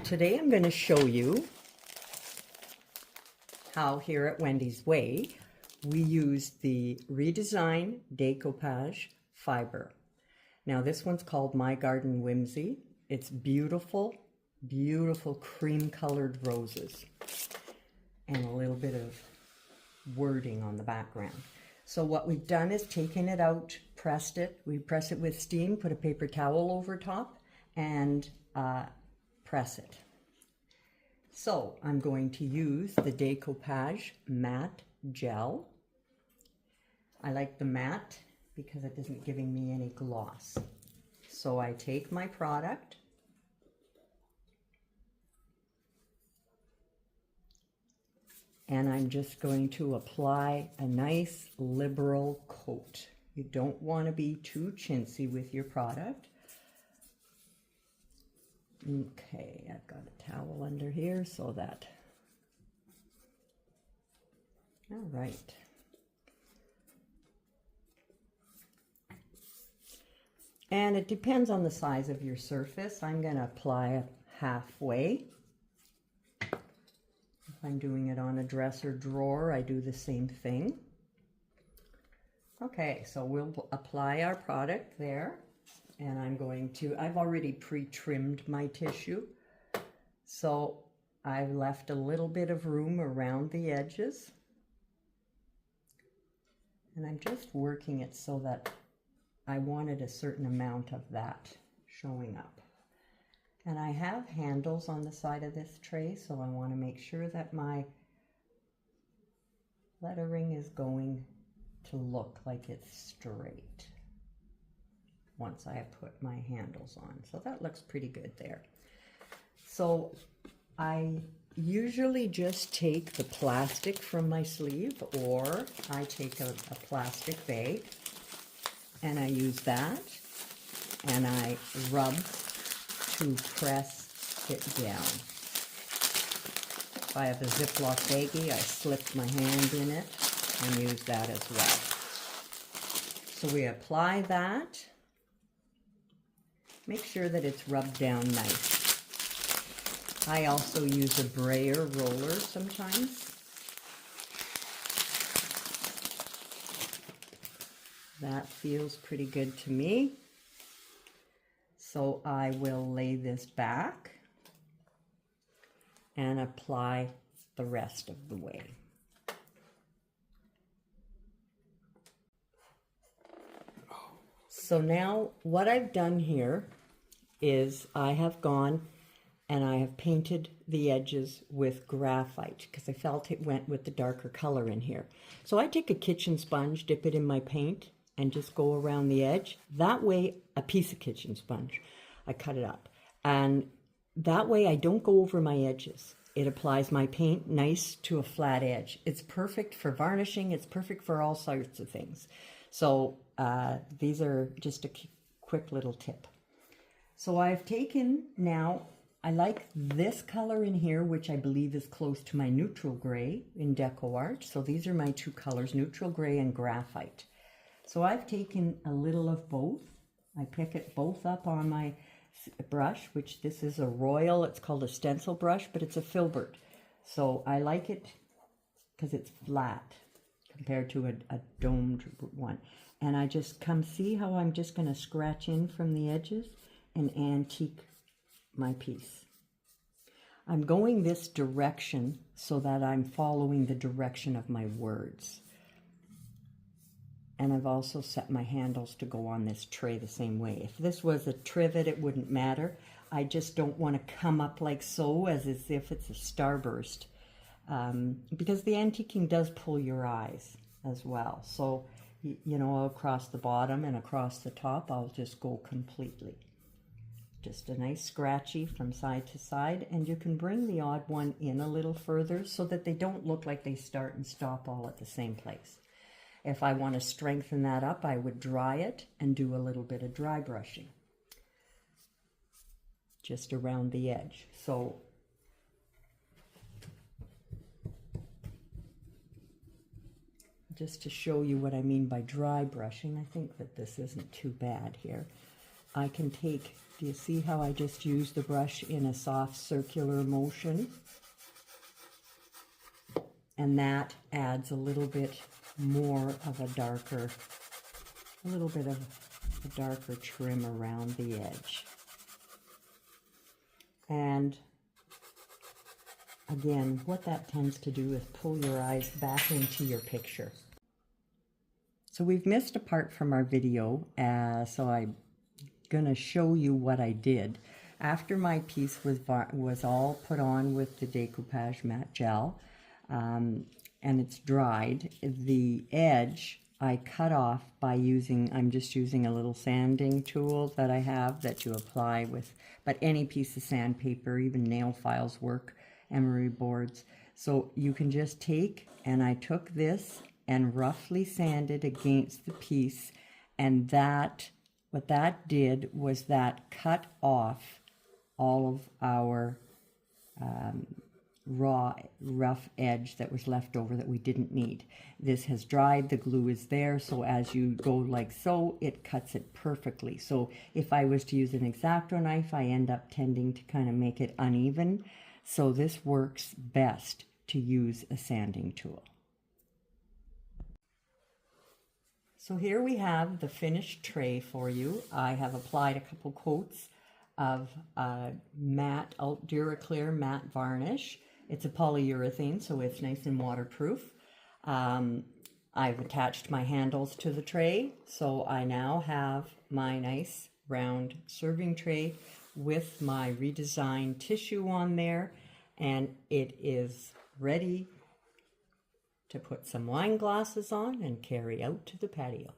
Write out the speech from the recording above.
Today I'm going to show you how here at Wendy's Way we use the ReDesign decopage fiber. Now this one's called My Garden Whimsy. It's beautiful, beautiful cream colored roses and a little bit of wording on the background. So what we've done is taken it out, pressed it. We press it with steam, put a paper towel over top, and press it. So I'm going to use the decopage matte gel. I like the matte because it isn't giving me any gloss. So I take my product and I'm just going to apply a nice liberal coat. You don't want to be too chintzy with your product. Okay, I've got a towel under here so that, all right. And it depends on the size of your surface. I'm going to apply halfway. If I'm doing it on a dresser drawer, I do the same thing. Okay, so we'll apply our product there. And I'm going to, I've already pre-trimmed my tissue. So I've left a little bit of room around the edges. And I'm just working it so that I wanted a certain amount of that showing up. And I have handles on the side of this tray, so I want to make sure that my lettering is going to look like it's straight once I have put my handles on. So that looks pretty good there. So I usually just take the plastic from my sleeve, or I take a plastic bag and I use that and I rub to press it down. If I have a Ziploc baggie, I slip my hand in it and use that as well. So we apply that. Make sure that it's rubbed down nice. I also use a brayer roller sometimes. That feels pretty good to me. So I will lay this back and apply the rest of the way. So now what I've done here is I have gone and I have painted the edges with graphite because I felt it went with the darker color in here. So I take a kitchen sponge, dip it in my paint, and just go around the edge. That way, a piece of kitchen sponge, I cut it up. And that way I don't go over my edges. It applies my paint nice to a flat edge. It's perfect for varnishing. It's perfect for all sorts of things. So these are just a quick little tip. So I've taken now, I like this color in here, which I believe is close to my neutral gray in Deco Art. So these are my two colors, neutral gray and graphite. So I've taken a little of both. I pick it both up on my brush, which this is a Royal, it's called a stencil brush, but it's a filbert. So I like it because it's flat compared to a domed one. And I just see how I'm just going to scratch in from the edges and antique my piece. I'm going this direction so that I'm following the direction of my words. And I've also set my handles to go on this tray the same way. If this was a trivet, it wouldn't matter. I just don't want to come up like so, as if it's a starburst. Because the antiquing does pull your eyes as well. So, you know, across the bottom and across the top, I'll just go completely. Just a nice scratchy from side to side. And you can bring the odd one in a little further so that they don't look like they start and stop all at the same place. If I want to strengthen that up, I would dry it and do a little bit of dry brushing just around the edge. So just to show you what I mean by dry brushing, I think that this isn't too bad here. I can take, do you see how I just used the brush in a soft circular motion? And that adds a little bit more of a darker, a little bit of a darker trim around the edge. And again, what that tends to do is pull your eyes back into your picture. So we've missed a part from our video, so I'm gonna show you what I did. After my piece was all put on with the decoupage matte gel, and it's dried, the edge I cut off by using, I'm just using a little sanding tool that I have that you apply with, but any piece of sandpaper, even nail files work, emery boards. So you can just take, and I took this and roughly sanded against the piece, and that, what that did was that cut off all of our raw, rough edge that was left over that we didn't need. This has dried, the glue is there, so as you go like so, it cuts it perfectly. So if I was to use an X-Acto knife, I end up tending to kind of make it uneven. So this works best to use a sanding tool. So here we have the finished tray for you. I have applied a couple coats of matte Duraclear matte varnish. It's a polyurethane, so it's nice and waterproof. I've attached my handles to the tray, so I now have my nice round serving tray with my ReDesign tissue on there, and it is ready to put some wine glasses on and carry out to the patio.